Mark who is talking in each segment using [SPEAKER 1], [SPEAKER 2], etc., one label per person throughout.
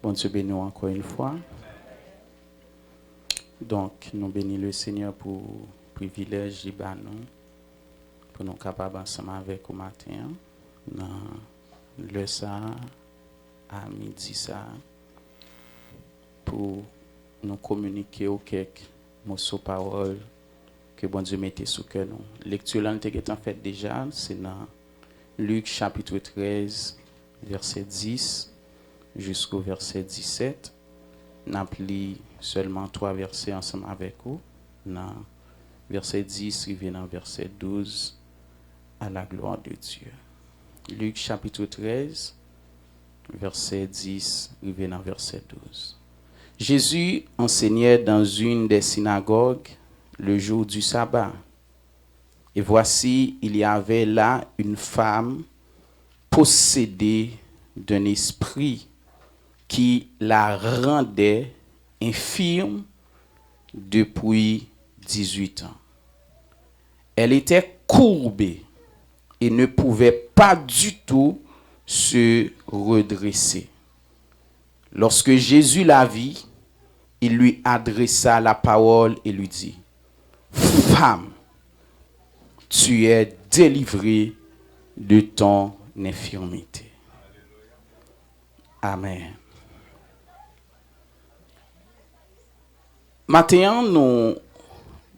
[SPEAKER 1] Bon Dieu bénis encore une fois. Donc, nous bénissons le Seigneur pour le privilège de nous, pour nous capables ensemble avec au matin, dans le ça, à midi ça, pour nous communiquer au quelques mots de parole que bon Dieu mettait sous cœur nous. Lecture là, nous avons fait déjà, c'est dans Luc chapitre 13, verset 10 jusqu'au verset 17. Nous avons lu seulement 3 versets ensemble avec vous. Dans verset 10, dans verset 12, à la gloire de Dieu. Luc chapitre 13, verset 10, dans verset 12. Jésus enseignait dans une des synagogues le jour du sabbat. Et voici, il y avait là une femme possédée d'un esprit qui la rendait infirme depuis 18 ans. Elle était courbée et ne pouvait pas du tout se redresser. Lorsque Jésus la vit, il lui adressa la parole et lui dit: Femme, tu es délivrée de ton infirmité. Amen. Maintenant, nous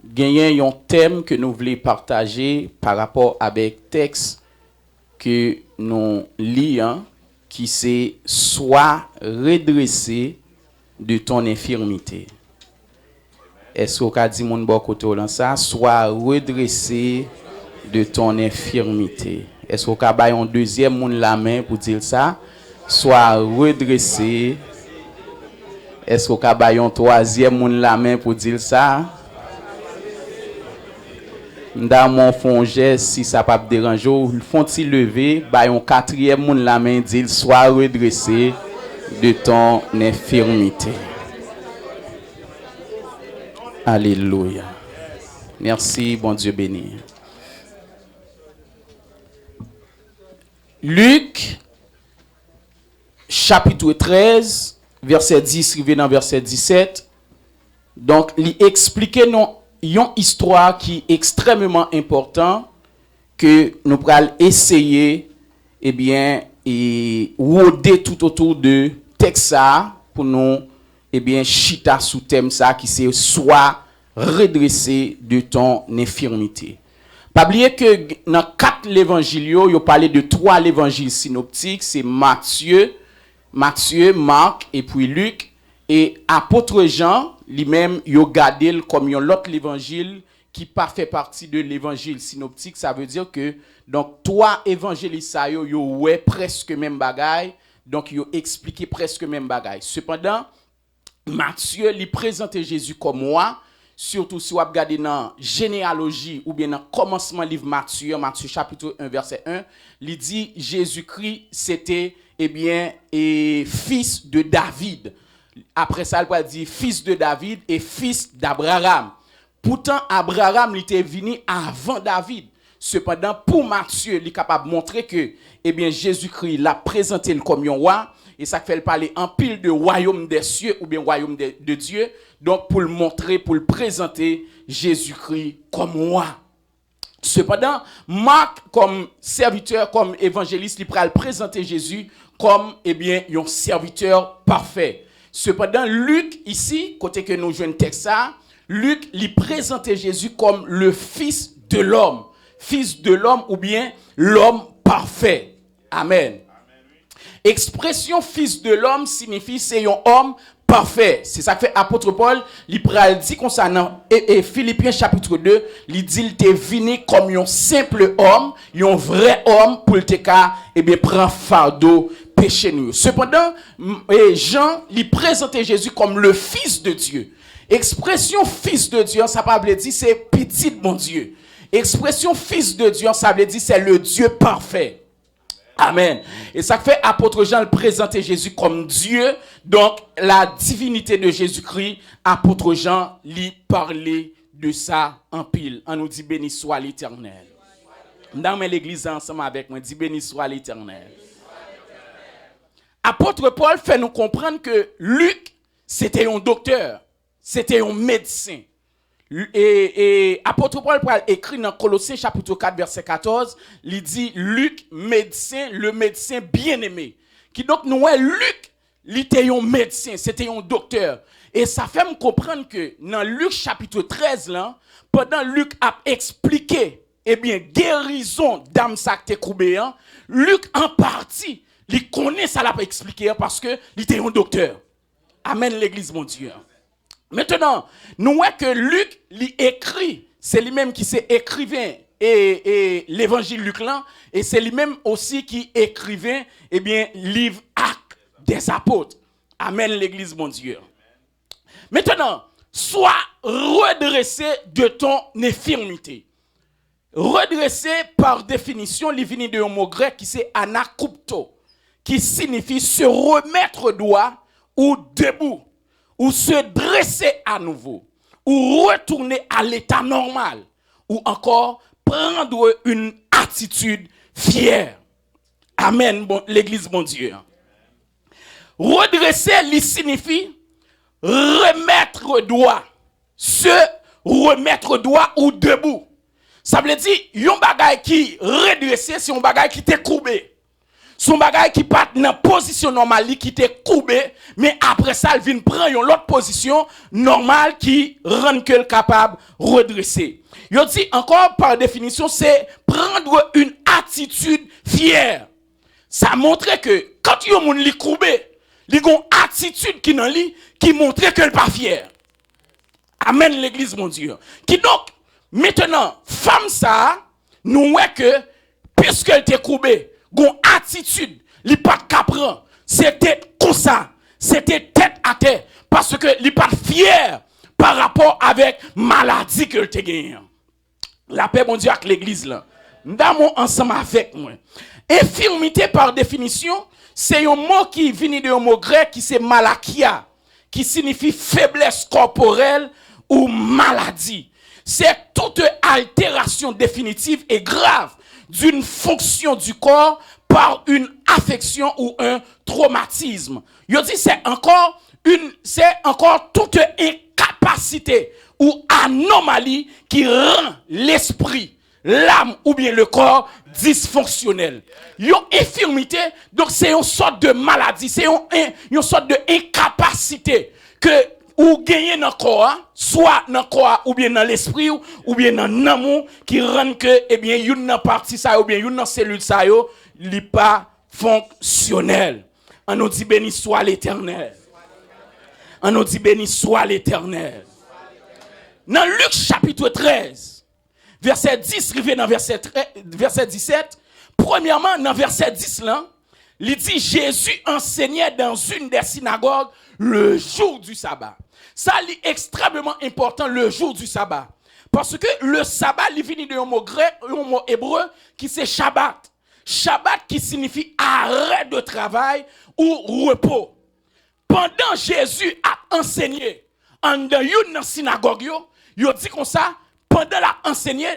[SPEAKER 1] gagnons un thème que nous voulons partager par rapport avec le texte que nous lisons, qui c'est « Sois redressé de ton infirmité ». Est-ce qu'on a dit mon bon côté dans ça? Sois redressé de ton infirmité. Est-ce qu'on a un deuxième monde la main pour dire ça? Sois redressé. Est-ce qu'on a un troisième monde la main pour dire ça? Dans mon fond geste, si ça pas déranger, ils font-ils lever, un quatrième monde la main dit sois redressé de ton infirmité. Alléluia. Merci, bon Dieu béni. Luc, chapitre 13, verset 10, dans verset 17. Donc, il explique nous une histoire qui est extrêmement importante que nous pourrons essayer et rôder tout autour de texte pour nous chita sous thème ça qui c'est soit redressé de ton infirmité. Pas oublier que dans 4 évangiles, il a parlé de 3 évangiles synoptiques, c'est Matthieu, Marc et puis Luc. Et apôtre Jean, lui-même, il a gardé comme un autre évangile qui pas fait partie de l'évangile synoptique. Ça veut dire que donc 3 évangélistes yo ouais presque même bagaille, donc il a expliqué presque même bagaille. Cependant, Matthieu lui présentait Jésus comme moi, surtout si vous regardez dans généalogie ou bien dans commencement livre Matthieu chapitre 1 verset 1, il dit Jésus-Christ c'était fils de David. Après ça, il va dire fils de David et fils d'Abraham. Pourtant, Abraham il était venu avant David. Cependant, pour Matthieu, il est capable de montrer que Jésus-Christ l'a présenté comme un roi. Et ça fait parler en pile de royaume des cieux ou bien royaume de Dieu. Donc, pour le montrer, pour le présenter, Jésus-Christ comme roi. Cependant, Marc, comme serviteur, comme évangéliste, il va présenter Jésus comme un serviteur parfait. Cependant, Luc, ici, côté que nous jouons texte ça, Luc lui présentait Jésus comme le fils de l'homme. Fils de l'homme ou bien l'homme parfait. Amen. Expression fils de l'homme signifie c'est un homme parfait. C'est ça que fait apôtre Paul, il dit concernant et Philippiens chapitre 2, il dit il était venu comme un simple homme, un vrai homme pour te prendre fardeau péché nous. Cependant, Jean il présentait Jésus comme le fils de Dieu. Expression fils de Dieu, ça veut dire c'est petit mon Dieu. Expression fils de Dieu, ça veut dire c'est le Dieu parfait. Amen. Et ça fait apôtre Jean le présenter Jésus comme Dieu. Donc, la divinité de Jésus-Christ, apôtre Jean lui parlait de ça en pile. On nous dit béni soit l'Éternel. Dans l'église ensemble avec moi, dit béni soit l'Éternel. Apôtre Paul fait nous comprendre que Luc, c'était un docteur, c'était un médecin. Et apôtre Paul écrit dans Colossiens chapitre 4 verset 14, il dit Luc, médecin, le médecin bien-aimé. Qui donc nous Luc, il était un médecin, c'était un docteur. Et ça fait me comprendre que dans Luc chapitre 13 là, pendant Luc a expliqué guérison d'âme ça qui était Luc en partie, il connaît ça l'a pas expliqué parce que il était un docteur. Amen l'église mon Dieu. Maintenant, nous voyons que Luc lui écrit, c'est lui-même qui s'est écrivain et l'évangile Luc là, et c'est lui-même aussi qui écrivain livre Actes des apôtres. Amen l'église mon Dieu. Maintenant, sois redressé de ton infirmité. Redressé par définition, il vient d'un mot grec qui c'est anakupto, qui signifie se remettre droit ou debout, ou se dresser à nouveau, ou retourner à l'état normal, ou encore prendre une attitude fière. Amen, bon, l'église, mon Dieu. Redresser, il signifie remettre droit, se remettre droit ou debout. Ça veut dire, yon bagay qui redressé, c'est un bagay qui t'est courbé. Son bagay qui part dans position normale qui t'est courbé, mais après ça, il vient prendre une autre position normale qui rend que capable redresser. Yo dit encore par définition, c'est prendre une attitude fière. Ça montre que quand yon moun li courbé, li gon attitude qui nan li qui montre que il pas fier. Amen l'église mon Dieu. Qui donc maintenant femme ça nous voit que puisque elle était courbée, gon attitude, li pas capran, c'était comme ça, c'était tête à tête parce que li pas fier par rapport avec maladie que te gagne. La paix mon Dieu avec l'église là. Nous ensemble avec moi. Infirmité par définition, c'est un mot qui vient d'un mot grec qui c'est malakia, qui signifie faiblesse corporelle ou maladie. C'est toute altération définitive et grave d'une fonction du corps par une affection ou un traumatisme. Yo dit c'est encore toute incapacité ou anomalie qui rend l'esprit, l'âme ou bien le corps dysfonctionnel. Une infirmité, donc c'est une sorte de maladie, c'est une sorte de incapacité que ou gagner dans le corps, soit dans le corps ou bien dans l'esprit ou bien dans l'amour qui rend que une partie ça ou bien une cellule ça yo li pas fonctionnel. On nous dit béni soit l'Éternel. On nous dit béni soit l'Éternel. Dans Luc chapitre 13, verset 10, rivé dans verset 17, premièrement, dans verset 10, là, il dit Jésus enseignait dans une des synagogues le jour du sabbat. Ça, c'est extrêmement important, le jour du sabbat. Parce que le sabbat, il vient d'un mot grec, un mot hébreu, qui c'est Shabbat. Shabbat qui signifie arrêt de travail ou repos. Pendant Jésus a enseigné, en une synagogue, il dit comme ça, pendant la enseigné,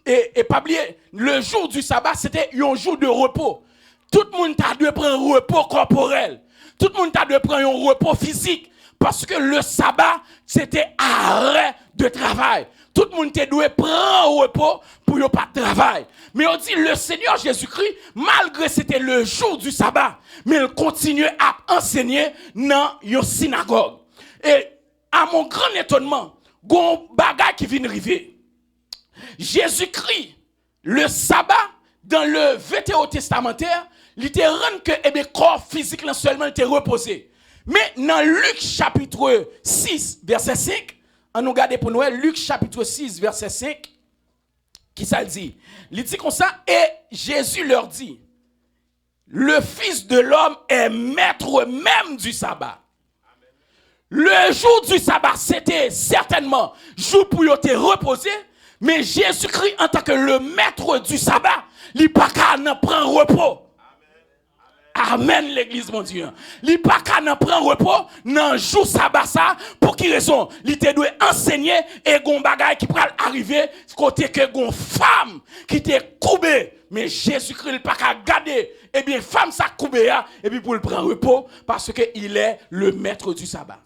[SPEAKER 1] et pas oublier, le jour du sabbat, c'était un jour de repos. Tout le monde a dû prendre un repos corporel. Tout le monde a dû prendre un repos physique. Parce que le sabbat, c'était arrêt de travail. Tout le monde a dû prendre un repos pour ne pas de travail. Mais on dit, le Seigneur Jésus-Christ, malgré c'était le jour du sabbat, mais il continuait à enseigner dans une synagogue. Et à mon grand étonnement, il y a un bagage qui vient arriver. Jésus-Christ, le sabbat, dans le Vétéo testamentaire, il était rendu que le corps physique là seulement était reposé. Mais dans Luc chapitre 6, verset 5, on nous regarde pour Noël, Luc chapitre 6, verset 5, qui ça dit? Il dit comme ça, et Jésus leur dit, le Fils de l'homme est maître même du sabbat. Le jour du sabbat, c'était certainement jour pour y te reposer, mais Jésus-Christ, en tant que le maître du sabbat, il n'a pas qu'à en prendre repos. Amen, l'église, mon Dieu. Il n'a pas qu'à en prendre repos dans le jour sabbat, ça, pour qui raison? Il doit enseigner et gon bagay qui peut arriver, côté que gon femme qui était courbée. Mais Jésus-Christ, il n'a pas qu'à garder eh bien, femme ça coupe, et puis pour le prendre repos, parce qu'il est le maître du sabbat.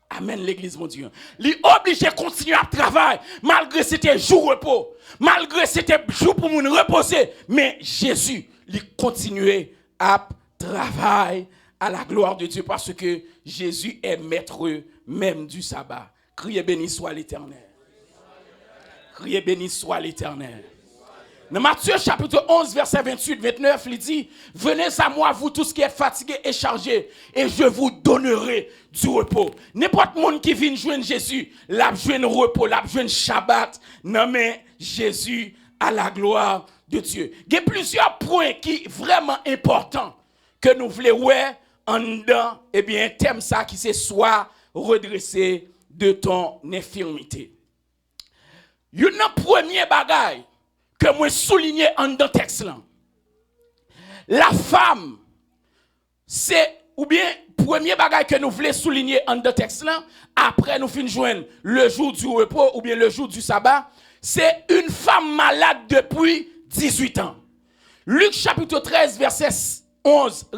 [SPEAKER 1] Amen, l'église, mon Dieu. Il est obligé de continuer à travailler, malgré c'était jour repos, malgré c'était jour pour nous reposer. Mais Jésus, il continuait à travailler à la gloire de Dieu, parce que Jésus est maître même du sabbat. Criez béni soit l'Éternel. Criez béni soit l'Éternel. Dans Matthieu chapitre 11, verset 28-29, il dit, venez à moi, vous tous qui êtes fatigués et chargés, et je vous donnerai du repos. N'importe monde qui vient joindre Jésus, l'a joindre repos, l'a joindre Shabbat, nommé Jésus à la gloire de Dieu. Il y a plusieurs points qui sont vraiment importants que nous voulons voir en dedans, eh bien, un thème ça qui c'est soit redresser de ton infirmité. Il y a un premier bagage que moi souligner en dans texte là. La femme, c'est, ou bien, premier bagage que nous voulons souligner en dans texte là, après nous finissons joindre le jour du repos, ou bien le jour du sabbat, c'est une femme malade depuis 18 ans. Luc chapitre 13, verset 11,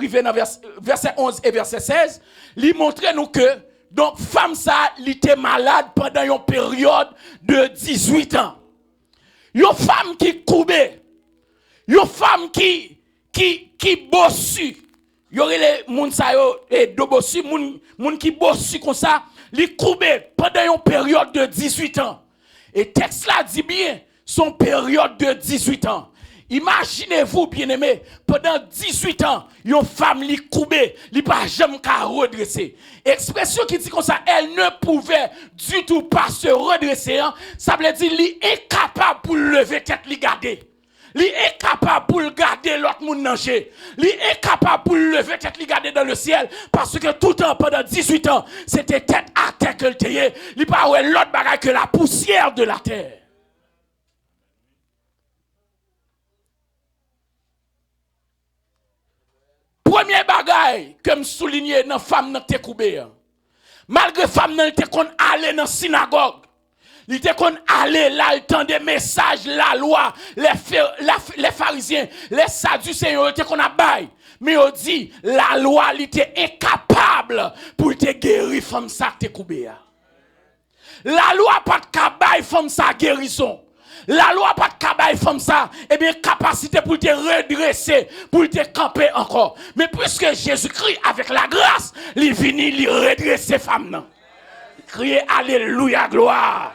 [SPEAKER 1] verset 11 et verset 16, lui montre nous que, donc, femme ça, elle était malade pendant une période de 18 ans. Une femme qui coubait, une femme qui bossu, y aurait les moun sa yo et do bossu, moun qui bossu comme ça, li coubait pendant une période de 18 ans. Et texte là dit bien, son période de 18 ans. Imaginez-vous, bien-aimés, pendant 18 ans, une femme li coubé, li pas jamais qu'à redresser. Expression qui dit comme ça, elle ne pouvait du tout pas se redresser. Hein? Ça veut dire li incapable pour lever tête li garder. Li incapable pour garder l'autre monde nager. Li incapable pour lever tête li garder dans le ciel parce que tout le temps pendant 18 ans, c'était tête à terre que le tayé. Li pas ouais l'autre bagaille que la poussière de la terre. Premier bagaille que me souligner dans femme nan te koubé. Malgré femme nan te kon aller dans synagogue. Il te kon aller là le temps des messages la loi, les pharisiens, les sadducéens te kon a bail. Mais on dit la loi il était incapable pour te guérir femme ça te koubé. La loi pas de kabay femme ça guérison. La loi pas de cabane comme ça, eh bien capacité pour te redresser, pour te camper encore. Mais puisque Jésus-Christ avec la grâce, il vient il redresser femme. Criez alléluia gloire.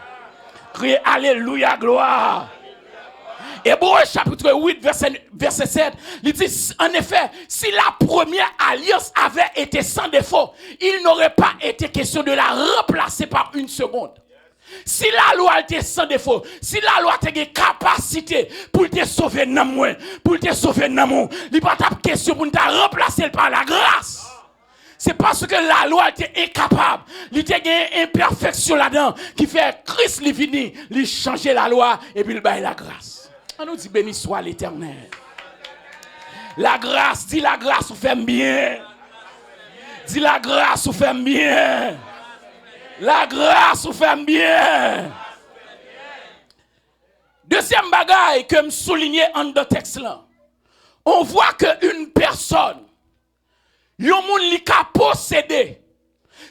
[SPEAKER 1] Criez alléluia gloire. Hébreux chapitre 8 verset 7, il dit en effet, si la première alliance avait été sans défaut, il n'aurait pas été question de la remplacer par une seconde. Si la loi était sans défaut, si la loi était capacité pour te sauver dans moi, pour te sauver dans mon, il n'y a pas de question pour te remplacer par la grâce. C'est parce que la loi était incapable. Il y a une imperfection là-dedans qui fait Christ lui venir, lui changer la loi et puis il baille la grâce. On nous dit béni soit l'Éternel. La grâce, dis la grâce, vous fait bien. Dis la grâce, vous fait bien. La grâce vous fait bien. Deuxième bagaille que me souligner en de texte là. On voit que une personne, yon moun li ka posséder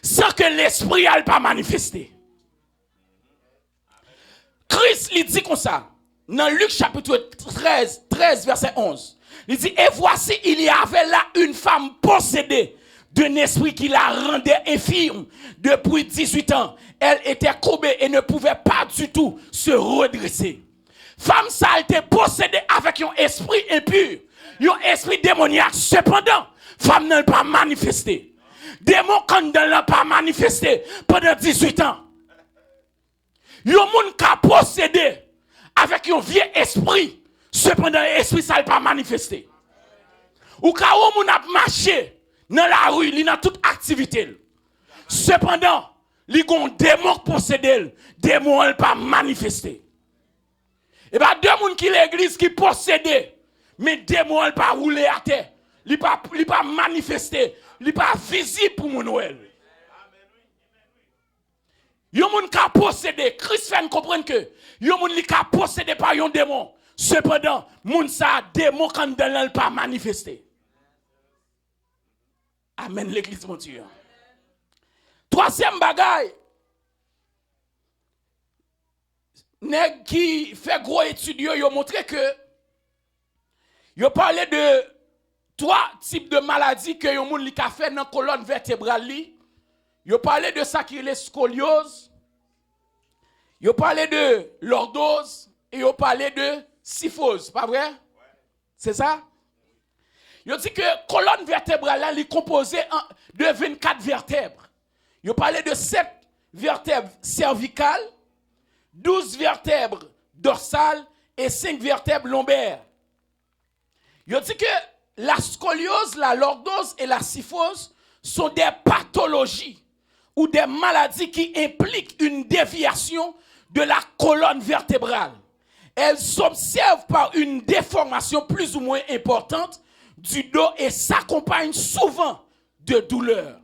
[SPEAKER 1] sans que l'esprit a pas manifesté. Christ lui dit comme ça dans Luc chapitre 13 verset 11. Il dit et voici il y avait là une femme possédée d'un esprit qui la rendait infirme depuis 18 ans. Elle était courbée et ne pouvait pas du tout se redresser. Femme ça était possédée avec un esprit impur, un esprit démoniaque. Cependant, femme n'a pas manifesté. Démon quand n'a pas manifesté pendant 18 ans. Un monde qui a possédé avec un vieux esprit, cependant l'esprit ça n'a pas manifesté. Ou quand on a marché dans la rue, il a toute activité. Cependant, il y a un démon possédé, démon n'a pas manifesté. Et bien, deux personnes qui l'église qui possédent, mais démon n'a pas roulé à terre. Il n'a pas manifesté, il n'est pas visible pour mon Noël. Il y a des gens qui possédent, Christ fait comprendre que il y a des gens qui possédent par un démon. Cependant, moun sa démon quand dans pas manifesté. Amen l'église mon Dieu. Troisième bagaille. Nèg qui fait gros études yo montré que yo parlait de 3 types de maladies que yon moun li ka fait dans colonne vertébrale li. Yo parlait de ça qui est scoliose. Yo parlait de lordose et yo parlait de syphose, pas vrai? C'est ça? Yo dit que colonne vertébrale là, est composée de 24 vertèbres. Yo parlait de 7 vertèbres cervicales, 12 vertèbres dorsales et 5 vertèbres lombaires. Yo dit que la scoliose, la lordose et la syphose sont des pathologies ou des maladies qui impliquent une déviation de la colonne vertébrale. Elles s'observent par une déformation plus ou moins importante du dos et s'accompagnent souvent de douleurs.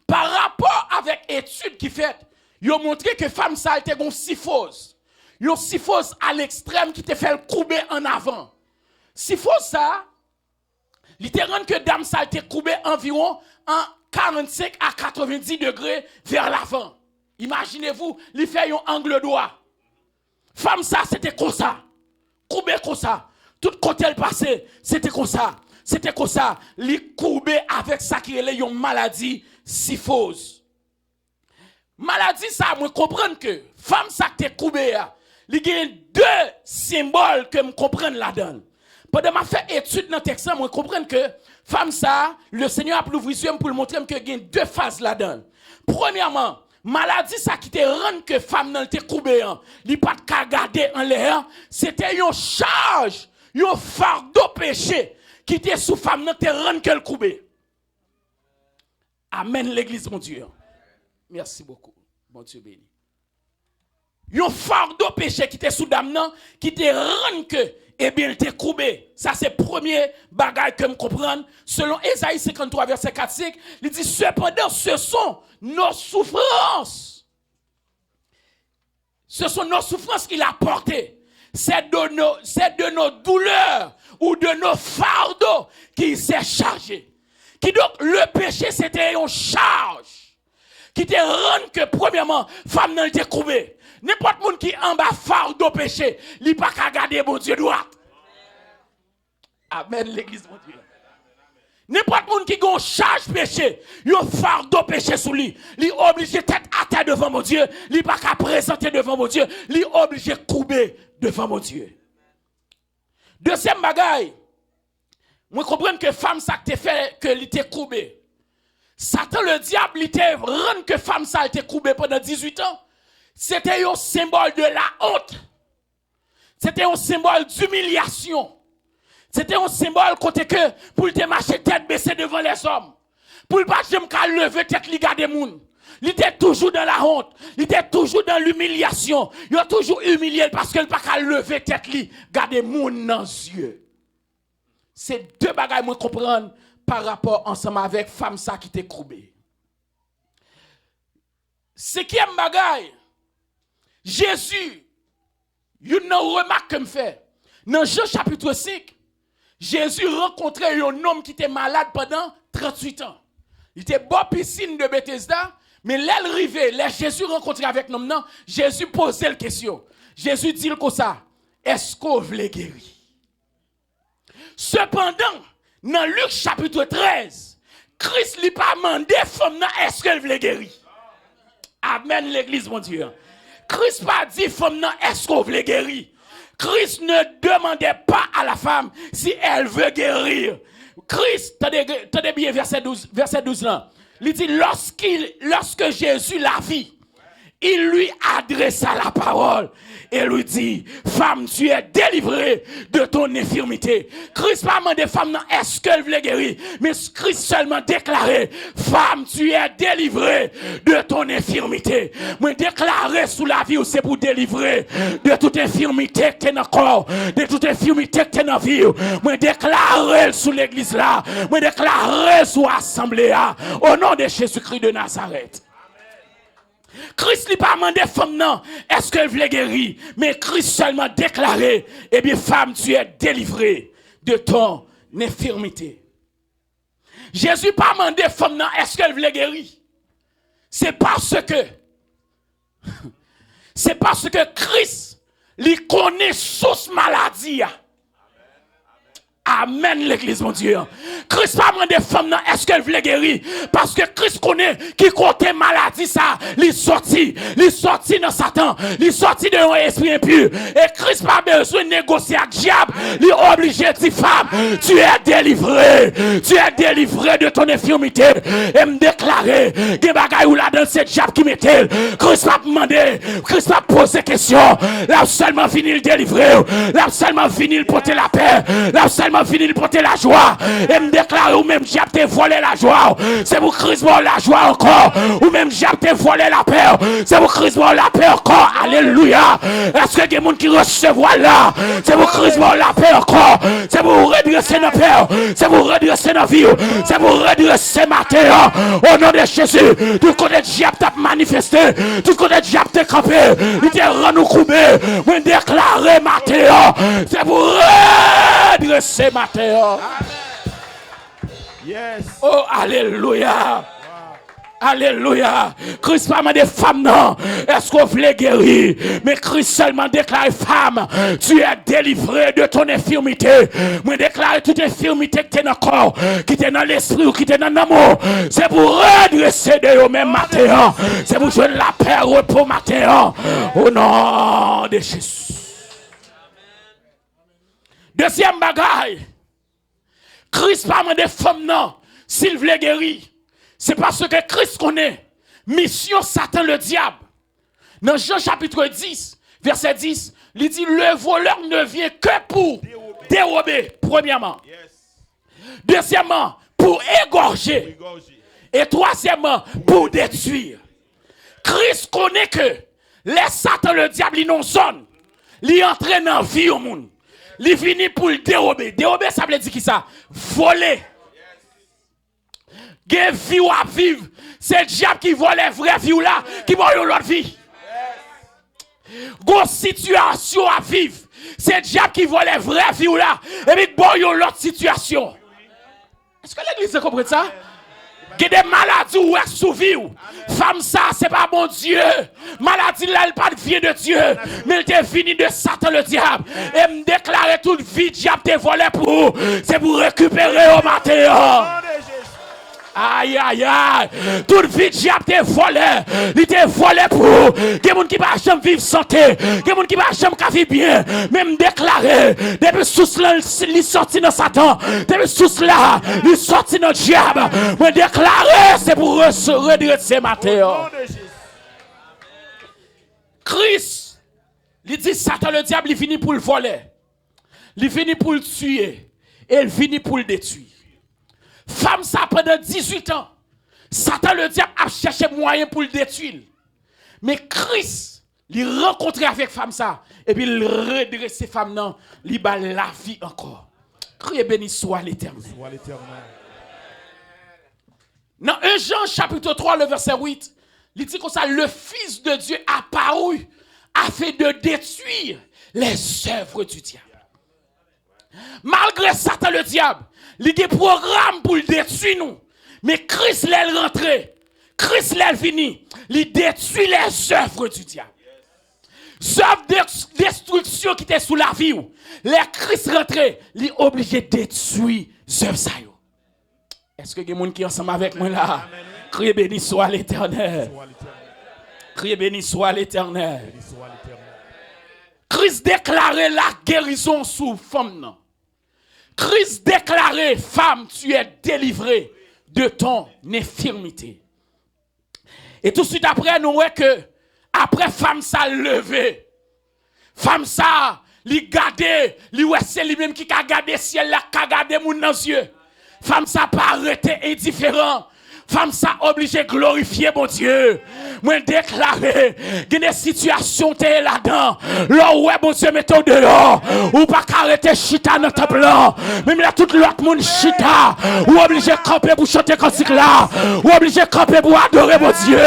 [SPEAKER 1] Par rapport avec études qui fait, ils ont montré que femme ça était une syphose. Une syphose à l'extrême qui te fait le courber en avant. Syphose ça, littéralement que dame ça était courbé environ en 45 à 90 degrés vers l'avant. Imaginez-vous, il fait un angle droit. Femme ça, c'était comme ça. Courbé comme ça. Tout côté elle passait, c'était comme ça. C'était comme ça. Il courbé avec ça qui est une maladie syphose. Maladie ça, moi comprendre que femme ça qui est courbé, il y a 2 symboles que me comprendre là-dedans. Pendant ma fait étude dans le texte, moi comprendre que femme ça, le Seigneur a ouvert pour le montrer que il y a 2 phases là-dedans. Premièrement, maladie ça qui te rend que femme nan te courbé, li pas ka garder en l'air, c'était une charge, un fardeau péché qui te sous femme nan te rend que le courbé. Amen l'église mon Dieu. Merci beaucoup. Bon Dieu béni. Un fardeau péché qui te sous dame nan qui te rend que eh bien, il t'est courbé. Ça, c'est le premier bagage que me comprendre. Selon Ésaïe 53, verset 4-5, il dit, cependant, ce sont nos souffrances. Ce sont nos souffrances qu'il a portées. C'est de nos douleurs ou de nos fardeaux qu'il s'est chargé. Qui donc, le péché, c'était une charge. Qui te rend que, premièrement, femme n'a été courbée. N'importe monde qui en bas fardeau péché, il pas qu'à garder mon Dieu droit. Amen l'église mon Dieu. N'importe monde qui a charge péché, il fardeau péché sous lui, il est obligé tête à tête devant mon Dieu, il pas qu'à présenter devant mon Dieu, il est obligé courber devant mon Dieu. Deuxième bagaille, moi comprends que femme ça te fait que il était courbé. Satan le diable il te rend que femme ça était courbé pendant 18 ans. C'était un symbole de la honte. C'était un symbole d'humiliation. C'était un symbole côté que pour te marcher tête baissée devant les hommes. Pour pas jamais qu'à lever tête li garder moun. Il était toujours dans la honte, il était toujours dans l'humiliation. Il a toujours humilié parce qu'il pas qu'à lever tête li garder moun dans les yeux. C'est 2 bagages moi comprendre par rapport ensemble avec femme ça qui t'est courbé. 5e bagaille. Jésus, une remarque que me fait. Dans Jean chapitre 5, Jésus rencontrait un homme qui était malade pendant 38 ans. Il était bon piscine de Bethesda, mais l'aile arrivée, là Jésus rencontrait avec l'homme, non, Jésus posait la question. Jésus dit comme ça, est-ce qu'on veut guérir? Cependant, dans Luc chapitre 13, Christ lui pas demandé femme, est-ce qu'elle veut guérir? Amen l'église mon Dieu. Christ pas dit femme non est-ce qu'on veut guérir. Christ ne demandait pas à la femme si elle veut guérir. Christ, tenez bien verset 12 là. Il dit lorsque Jésus la vit, il lui adressa la parole et lui dit, femme, tu es délivrée de ton infirmité. Christ pas demandé femme, non, est-ce qu'elle voulait guérir? Mais Christ seulement déclaré, femme, tu es délivrée de ton infirmité. Moi déclaré sous la vie, c'est pour délivrer de toute infirmité que tu es dans le corps, de toute infirmité que tu es dans la vie. Moi déclaré sous l'église là, moi déclaré sous l'assemblée là, au nom de Jésus-Christ de Nazareth.
[SPEAKER 2] Christ n'a pas demandé femme non, est-ce qu'elle voulait guérir? Mais Christ seulement déclaré, eh bien femme, tu es délivrée de ton infirmité. Jésus pas demandé femme non, est-ce qu'elle voulait guérir? C'est parce que Christ lui connaît sous maladie. Amen, l'église, mon Dieu. Christ pas demandé femme, est-ce qu'elle voulait guérir? Parce que Christ connaît qui côté maladie, ça, il sorti dans Satan, il sorti de un esprit impur. Et Christ pas besoin de négocier avec le diable, il est obligé de dire, femme, tu es délivré de ton infirmité. Et me déclarer, que bagay ou là dans ce diable qui mettait, Christ pas demandé, Christ pas posé question, là seulement fini le délivrer, là seulement fini le porter la paix, là seulement fini de porter la joie et me déclarer ou même diable te volé la joie, c'est pour Christ la joie encore, ou même diable te volé la paix, c'est pour Christ la paix encore. Alléluia. Est-ce que il y a des gens qui recevoir là, c'est pour Christ la paix encore, c'est pour redresser nos pères, c'est pour redresser nos vies, c'est pour redresser ma terre au nom de Jésus. Tout côté diable t'a manifesté, tout côté diable t'a campé, il te rend nous couper, me déclarer ma terre, c'est pour redresser ma terre.
[SPEAKER 3] Yes.
[SPEAKER 2] Oh, alléluia. Alléluia. Christ pas des femmes, non. Est-ce qu'on voulait guérir? Mais Christ seulement déclare, femme, tu es délivrée de ton infirmité. Moi déclare toute infirmité qui est dans le corps, qui est dans l'esprit ou qui est dans l'amour. C'est pour redresser de eux-mêmes matin. C'est pour jouer la paix repos matin. Au nom de Jésus. Deuxième bagaille. Christ pas des femmes, non. S'il voulait guérir. C'est parce que Christ connaît mission Satan le diable. Dans Jean chapitre 10, verset 10, il dit le voleur ne vient que pour dérober, premièrement. Deuxièmement, pour égorger. Et troisièmement, pour détruire. Christ connaît que les Satan le diable, ils n'ont zone. Ils entraînent dans la vie au monde. Ils finissent pour le dérober. Dérober, ça veut dire qui ça? Voler. Gen vie ou à vivre, c'est le diable qui vole les vraies vies là, qui vole l'autre vie. Gon situation à vivre, c'est le diable qui vole les vraies vies là, et puis bon l'autre situation. Est-ce que l'église comprend ça? Gen des maladies ou est sous vie. Femme ça, c'est pas bon Dieu. Maladie là, elle pas vient de Dieu, mais elle est finie de Satan le diable. Et me déclarer toute vie, diable te volé pour, c'est pour récupérer au matin. Aïe, aïe, aïe. Toute vie diable te volé. Il te volé pour. Il y a des gens qui ne peuvent jamais vivre santé. Il y a des gens qui ne peuvent jamais vivre bien. Même déclaré. Depuis sous cela, il sorti dans Satan. Depuis sous cela, il sorti dans le diable. Mais déclaré, c'est pour redresser ma terre. Christ, il dit Satan le diable, il finit pour le voler. Il finit pour le tuer. Et il finit pour le détruire. Femme ça pendant 18 ans. Satan le diable a cherché moyen pour le détruire. Mais Christ, il rencontré avec femme ça. Et puis il redresse femme non. Il bat la vie encore. Criez béni soit l'Éternel. Dans 1 Jean chapitre 3, le verset 8, il dit comme ça, le Fils de Dieu apparu afin de détruire les œuvres du diable. Malgré Satan le diable, il y a des programmes pour le détruire nous. Mais Christ l'est rentré. Christ l'est fini. Il détruit les œuvres du diable. Les œuvres de destruction qui étaient sous la vie. Les Christ rentré, il est obligé de détruire les œuvres. Est-ce que il y a des gens qui sont ensemble avec moi là? Criez béni soit l'Éternel. Criez béni soit l'Éternel. Christ déclarait la guérison sous femme. Christ déclarait, femme, tu es délivrée de ton infirmité. Et tout de suite après, nous voyons que après femme ça levé. Femme ça, li gade, li ouais c'est lui-même qui a gardé ciel là, qui a gardé moun dans yeux. Femme ça pas arrêté indifférent. Femme ça obligé glorifier mon Dieu. Moi déclarer que des situations t'es là-dedans. Là ouais mon Dieu mettons dehors. Ou pas arrêter chita dans ton plan. Même là tout l'autre monde chita. Ou obligé camper pour chanter cantique là. Ou obligé camper pour adorer mon Dieu.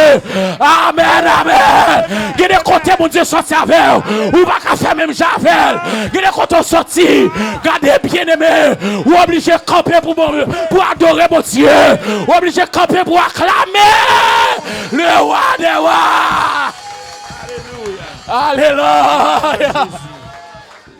[SPEAKER 2] Amen, amen. Que des côtés mon Dieu sorti avec. Ou pas qu'à faire même javel. Que des côtés sorti. Gardez bien aimé. Ou obligé camper pour adorer mon Dieu. Ou obligé camper pour acclamer le roi des rois. Alléluia.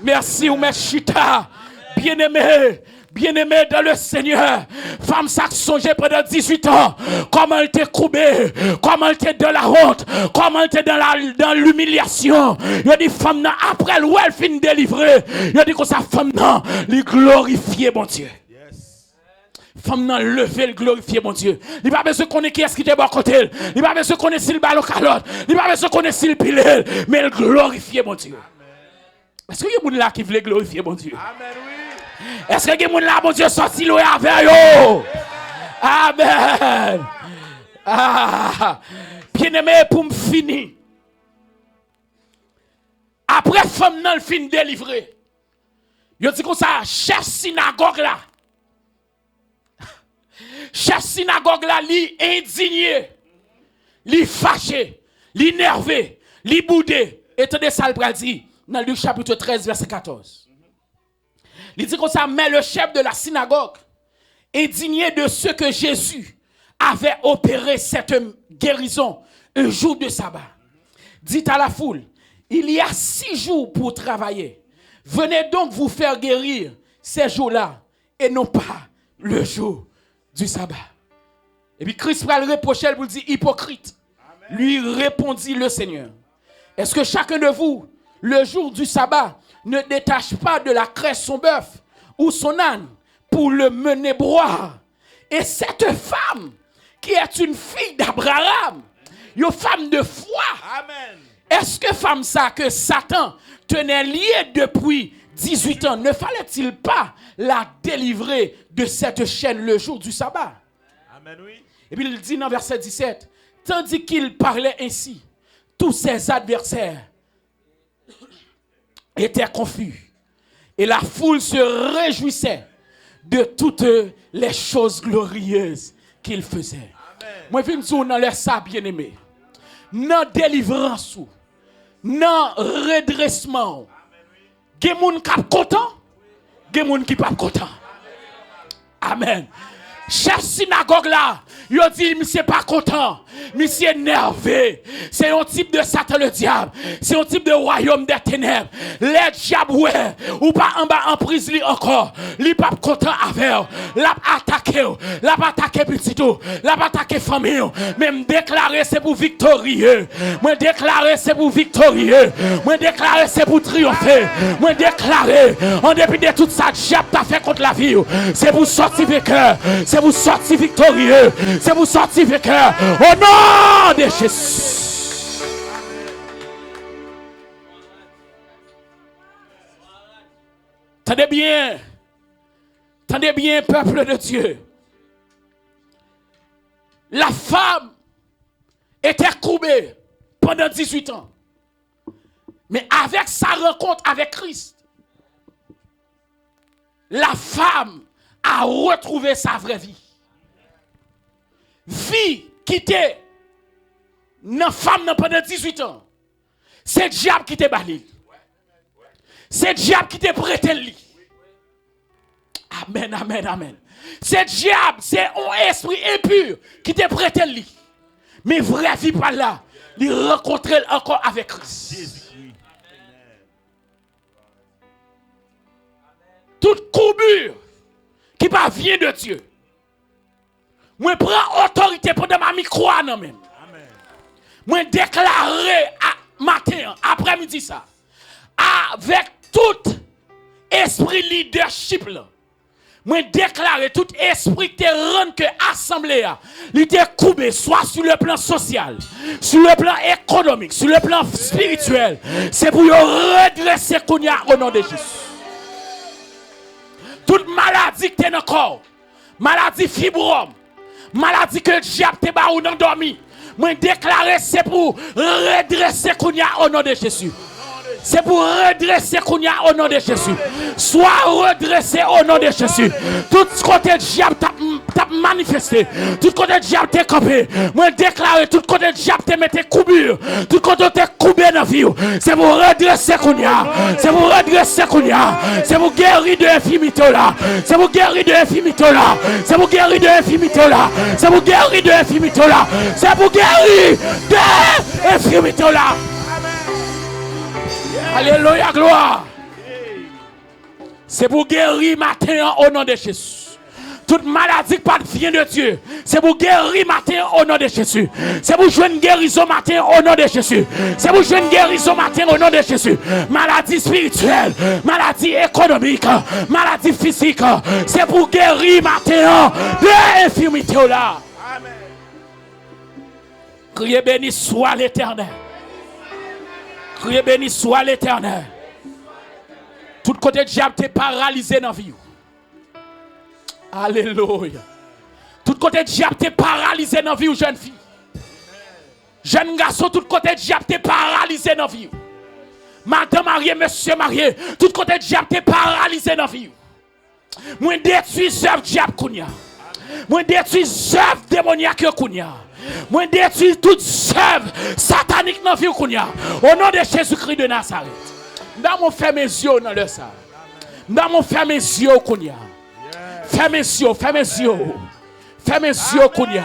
[SPEAKER 2] Merci ou mes chita. Bien-aimé dans le Seigneur. Femme ça songeait pendant 18 ans. Comment elle était courbée. Comment elle était dans la honte. Comment elle était dans l'humiliation. Il a dit femme nan après elle finit délivrer. Il a dit que sa femme nan lui glorifier mon Dieu. Femme nan lever le glorifier mon Dieu. Il pas besoin qu'on ait qui est-ce qui te bon côté. Il pas besoin qu'on ait s'il ballon calotte. Il pas besoin qu'on ait s'il pile. Mais le glorifier mon Dieu. Est-ce qu'il y a des gens là qui veulent glorifier mon Dieu? Amen, oui. Est-ce qu'il y a des gens là, mon Dieu, sorti loin avec eux? Amen. Ah. Bien-aimé, pour me finir. Après, femme nan le fin délivré. Il dit comme ça, chef synagogue là. Chef synagogue là, li indigné, li fâché, li nervé, li boudé. Et tenez ça le pral dit dans Luc chapitre 13 verset 14. Il dit comme ça, mais le chef de la synagogue, indigné de ce que Jésus avait opéré cette guérison un jour de sabbat, dit à la foule, il y a 6 jours pour travailler. Venez donc vous faire guérir ces jours-là et non pas le jour du sabbat. Et puis Christ va le reprocher pour dire hypocrite. Amen. Lui répondit le Seigneur. Est-ce que chacun de vous, le jour du sabbat, ne détache pas de la crèche son bœuf ou son âne pour le mener boire? Et cette femme, qui est une fille d'Abraham, une femme de foi, amen. Est-ce que femme ça que Satan tenait liée depuis 18 ans, ne fallait-il pas la délivrer de cette chaîne le jour du sabbat? Amen, oui. Et puis il dit dans verset 17, tandis qu'il parlait ainsi, tous ses adversaires étaient confus. Et la foule se réjouissait de toutes les choses glorieuses qu'il faisait. Amen. Moi, je dis dans leur ça, bien-aimé, dans délivrance, dans redressement, il y a des gens qui sont contents, il y a des gens qui ne sont pas contents. Amen. Chef synagogue là, il dit, monsieur pas content, monsieur énervé. C'est un type de Satan le diable. C'est un type de royaume des ténèbres. Les diables, ouais, ou pas en bas en prison encore. Il pas content avec. L'a attaqué petit tout. L'a attaqué famille. Même déclarer c'est pour victorieux. Moi déclarer c'est pour victorieux. Moi déclarer c'est pour triompher. Moi déclarer en dépit de tout ça diable t'a fait contre la vie. C'est pour sortir vainqueur. C'est pour sortir victorieux. C'est pour sortir vainqueur. Au nom de Jésus. Tendez bien, peuple de Dieu. La femme était courbée pendant 18 ans. Mais avec sa rencontre avec Christ, la femme a retrouvé sa vraie vie. Vie qui était une femme pendant 18 ans. C'est le diable qui te balé. C'est le diable qui te prêté le lit. Amen, amen, amen. C'est le diable, c'est un esprit impur qui te prêté le lit. Mais vraie vie par là, il rencontrer encore avec Christ. Toute courbure qui vient de Dieu. Moi prends autorité pendant ma micro non même. Moi déclarer matin après-midi ça avec tout esprit leadership là. Moi déclarer tout esprit qui rend que assemblée a, il était coupé soit sur le plan social, sur le plan économique, sur le plan spirituel. C'est pour redresser qu'on y a au nom de Jésus. Toute maladie qui est dans le corps, maladie fibrome, Maladie que diable te ba ou nan dormi. Moi déclarer c'est pour redresser Kounia au nom de Jésus. C'est pour redresser Kounia au nom de Jésus. Sois redressé au nom de Jésus. Tout côté diable t'a manifesté. Tout côté diable t'a campé. Moi déclarer tout côté diable t'a mis coupure. Tout côté t'a coupé dans la vie. C'est pour redresser Kounia. C'est pour redresser Kounia. C'est pour guérir de l'infimité là. C'est pour guérir de l'infimité là. C'est pour guérir de l'infimité là. C'est pour guérir de l'infimité là. C'est pour guérir de l'infimité là. Alléluia, gloire. C'est pour guérir matin au nom de Jésus. Toute maladie qui vient de Dieu, c'est pour guérir matin au nom de Jésus. C'est pour jouer une guérison matin au nom de Jésus. C'est pour jouer une guérison matin au nom de Jésus. Maladie spirituelle, maladie économique, maladie physique, c'est pour guérir matin de l'infirmité là. Amen. Criez béni soit l'Éternel. Criez béni soit l'Éternel. Tout côté diable t'es paralysé dans la vie. Alléluia. Tout côté diable t'es paralysé dans la vie, jeune fille. Jeune garçon, tout côté diable t'es paralysé dans la vie. Madame mariée, monsieur marié, tout côté diable t'es paralysé dans la vie. Moi détruis œuvre diable kounya. Moi détruis œuvre démoniaque kounya. Moi détruis toute œuvre satanique dans la vie kounya. Au nom de Jésus-Christ de Nazareth. Dans mon ferme mes yeux dans le ça. Dans mon ferme mes yeux kounya. Ferme mes yeux, ferme mes yeux. Ferme mes yeux kounya.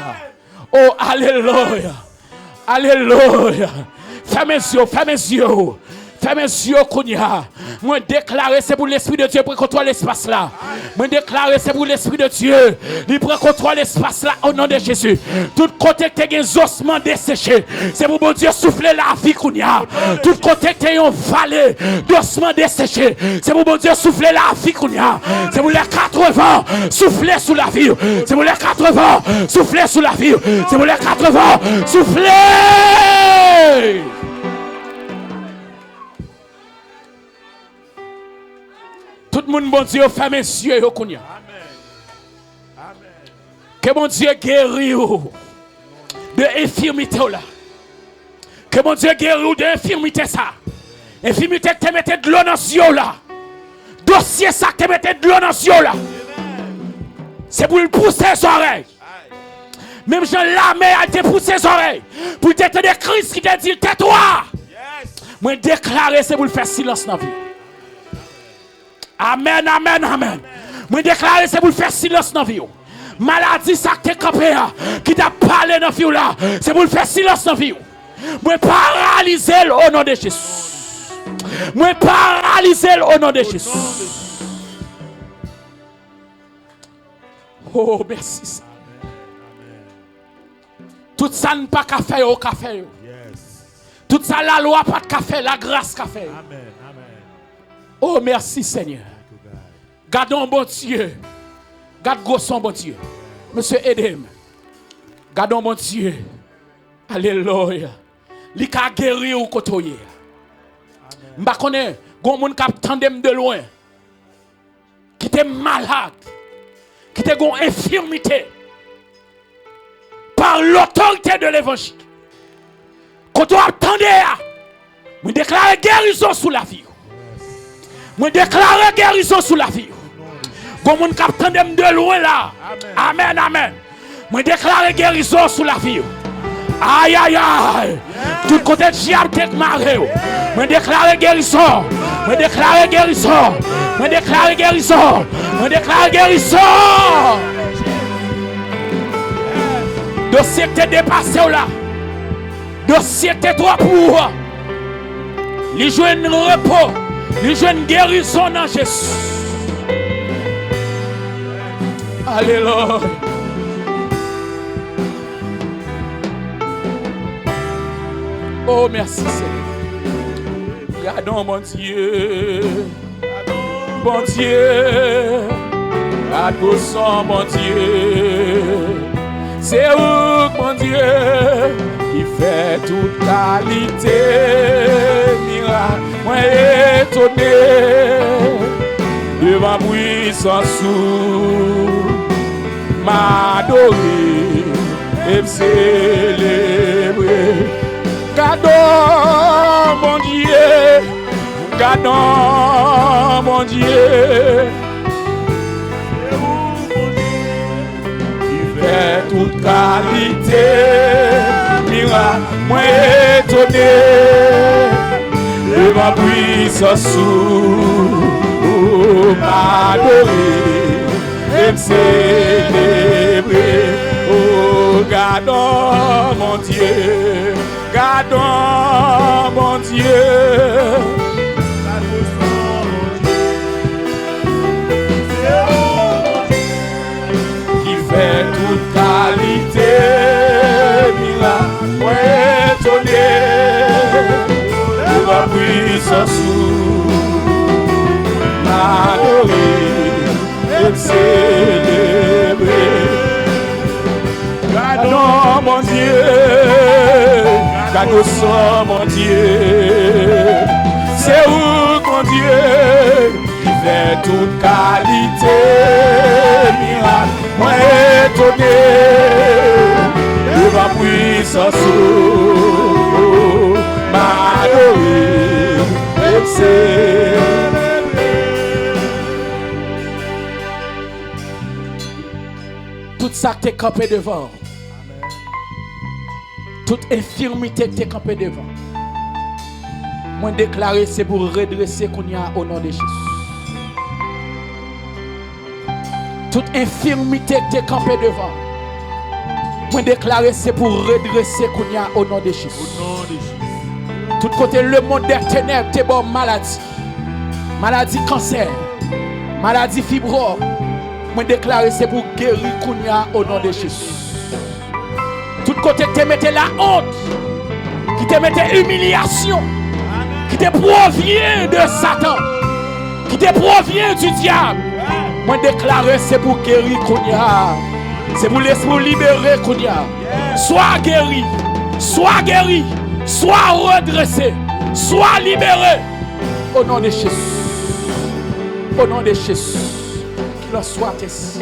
[SPEAKER 2] Oh alléluia. Alléluia. Ferme mes yeux, ferme mes yeux. Fermez les yeux, Kounia. Moi déclarer c'est pour l'Esprit de Dieu pour contrôler l'espace là. Moi déclarer c'est pour l'Esprit de Dieu. Il prend contrôle l'espace là au nom de Jésus. Tout côté que tu as un ossement desséché, c'est pour bon Dieu souffler la vie, Kounia. Tout côté que tu as un vallée d'ossement desséché, c'est pour bon Dieu souffler la vie, Kounia. C'est pour les 80 souffler sous la vie. C'est pour les 80 souffler sous la vie. C'est pour les 80 souffler. Tout le monde, bon Dieu, ferme les yeux. Amen. Que mon Dieu guérit de l'infirmité là. Que mon Dieu guérit de l'infirmité ça. Infirmité que tu mettais de l'eau dans les yeux là. Dossier ça que tu mettais de l'eau dans les yeux là. C'est pour le pousser les oreilles. Même Jean Lamé a été poussé les oreilles. Pour te tenir Christ qui t'a dit tais-toi. Moi déclarer c'est pour le faire silence dans la vie. Amen, amen, amen. Moi déclare c'est pour faire silence dans la vie. Maladie ça qui est campé qui t'a parlé dans la vie là, c'est pour faire silence dans la vie. Moi paralyser au nom de Jésus. Moi paralyser au nom de Jésus. Oh merci. Tout ça n'est pas qu'à faire au café. Tout ça la loi pas de café, la grâce qu'a fait. Amen. Oh, merci Seigneur. Gardons bon Dieu. Garde gosson bon Dieu. Monsieur Edem. Gardons bon Dieu. Alléluia. Li ka guéri ou kotoye. M'a connaît, gon moun k'ap tandem de loin. Qui était malade. Qui était gon infirmité. Par l'autorité de l'évangile. Quand on attendait, me déclare guérison sous la vie. Moi déclare guérison sous la vie. Bon mon capitaine de loin là. Amen, amen. Moi déclare guérison sous la vie. Aïe, aïe, aïe. Tout côté de diable t'es maré. Moi déclare guérison. Moi déclare guérison. Moi déclare guérison. Moi déclare guérison. Dossier que t'es dépassé là. Dossier que t'es trop pour. Les jouer un repos. Les jeunes guérison dans Jésus. Alléluia. Oh, merci Seigneur. Gardons mon Dieu. Bon Dieu. Gardons son bon Dieu. C'est où, mon Dieu, qui fait toute qualité. Miracle. Moi étonné devant puissance m'adorer.
[SPEAKER 1] et me célébrer. Gardons mon Dieu, gardons mon Dieu. Fait toute qualité, miracle, moi étonné, de ma puissance m'adorer, et me célébrer. Oh, gardons mon Dieu, gardons mon Dieu. Toute qualité, miracle, moi étonné, de ma puissance, m'adorer et me célébrer. Gardons mon Dieu, gardons mon Dieu, c'est où mon Dieu qui fait toute qualité, miracle. Moi étonné de ma puissance, m'adorer et me célébrer. Tout ça que tu es campé devant, toute infirmité que tu es campé devant, moi déclarer c'est pour redresser qu'on y a au nom de Jésus. Toute infirmité que tu es campé devant, moi déclarer c'est pour redresser qu'on y a au nom de Jésus. Tout côté le monde des ténèbres, t'es bon maladie. Maladie cancer, maladie fibro. Moi déclarer c'est pour guérir qu'on y a au nom de Jésus. Tout côté que tu mettais la honte, qui te mettait humiliation, qui te provient de Satan, qui te provient du diable. Moi déclarer c'est pour guérir Kounia. C'est pour l'esprit libérer Kounia. Sois guéri, sois guéri, sois redressé, sois libéré. Au nom de Jésus. Au nom de Jésus. Qu'il en soit ainsi.